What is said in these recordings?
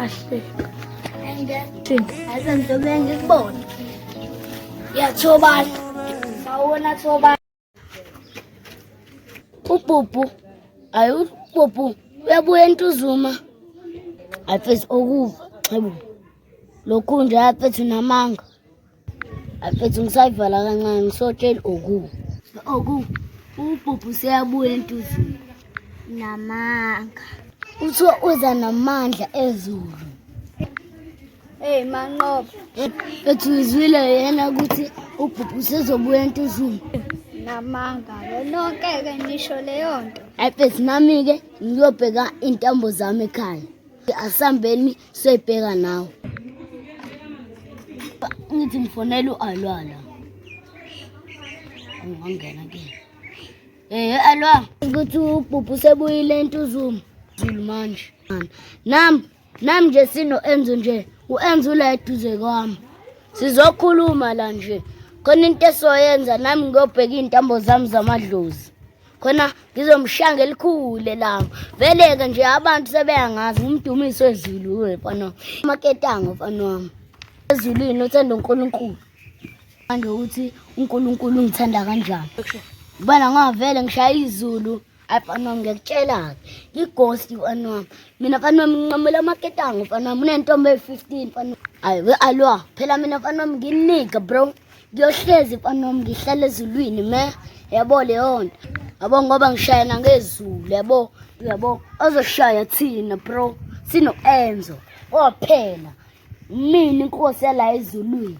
Ahleka. Asenzobe ngikubona. Yathobana. Sawona thobana. Ubhubhu. Ayi ubhubhu uyabuya entuzuma. Afethu okuva. Hayibo. Lokhu nje afethu namanga. Afethu ngisayivala kancane ngisotshela oku. Ubhubhu seyabuya entuzuma. Namanga. Uthiwa uza namandla ezulu. Hey manqobo. Bethu izwile yena ukuthi ubhubhu sezobuya entuzuma. Namanga nonke ke nisho leyo nto. Ayifethu nami ke ngiyobheka intambo zami ekhaya. Asambeni seyibheka nawe. Ngithi ngifonela uAlwala. Angangena ke. Alwa ukuthi ubhubhu sebuyile entuzuma. Zulu manje. Nami nje sino Enzo nje. UEnzo la eduze kwami. Sizokhuluma la nje. Khona into esoyenza nami ngiyobheka intambo zami zamadlozi. Khona ngizomshanga elikhulu la. Veleke nje abantu sebeyangazi umdumiso wezulu wefana. Maketanga mfana wami. Ezulwini uthanda uNkulunkulu. Manje ukuthi uNkulunkulu ungithanda kanjani. Ubana ngavele ngishaya izulu. Afana ngiyakutshela ighost mfana wami. Mina mfana wami ngincamela amaketanga mfana wami. Unentombe e15 mfana. Ayi Alwa phela mina mfana wami nginika bro. Ngiyohlezi mfana wami ngihlala ezulwini me. Yabo leyo nto. Yabo ngoba ngishayana ngezulu yabo. Ozoshaya thina bro. Sino Enzo. Ophela. Mina inkosi yala ezulwini.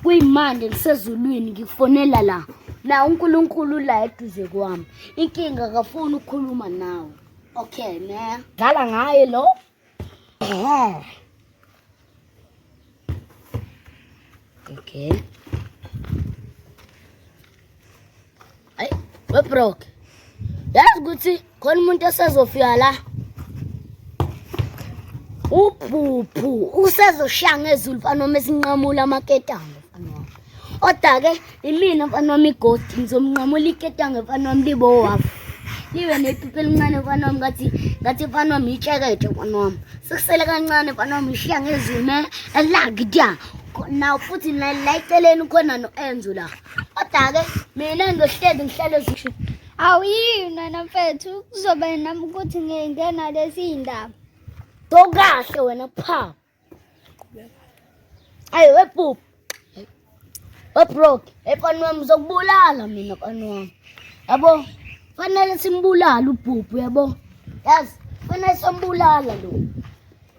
Kuyimande ngisezulwini ngifonela la. Na uNkulunkulu la eduze kwami. Inkinga akafuni ukukhuluma nawe. Okay man. Dlala ngaye lo. Okay. Ay, we broke. Yazi ukuthi khona umuntu osezofika la. Ubhubhu usezoshanga ezulu mfana wami esinqamula amaketanga mfana wami. Oda ke imina mfana wami ighost ngizomnqamula iketanga mfana wami libo wafu. Liwe nepipi elincane mfana wami ngathi mfana wami itshekethe mfana wami. Sikusele kancane mfana wami ishiya ngezulu elagidya. Now futhi la eceleni khona noEnzo la. Oda ke mina ngizohlezi ngihlale ezulu. Awuyina namfethu kuzoba nami ukuthi ngingena lezi indaba. Tokahle wena pha. Ayi webhubhu. Webroke. Mfana wami uzokubulala mina mfana wami. Yabo, fanele simbulala ubhubhu yabo. Yazi, fanele simbulala lo.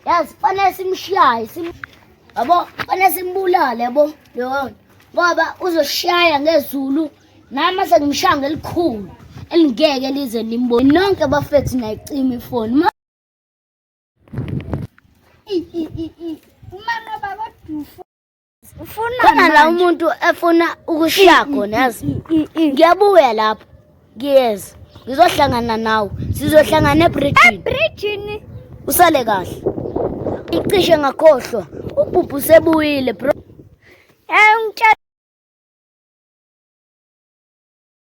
Yazi, fanele simshaye yabo, fanele simbulala yabo. Lo. Ngoba uzoshaya ngezulu nami sengimshanga elikhulu. Elingeke lize limbone. Nonke bafethu nayicima ifoni. Umama bakodufu ufuna la umuntu efuna ukushiya khona yazi ngiyabuya lapho ngiyeza ngizohlangana nawe sizohlangana ebridgini usale kahle icishe ngakhohlwa ubhubhu sebuyile bro ngitshela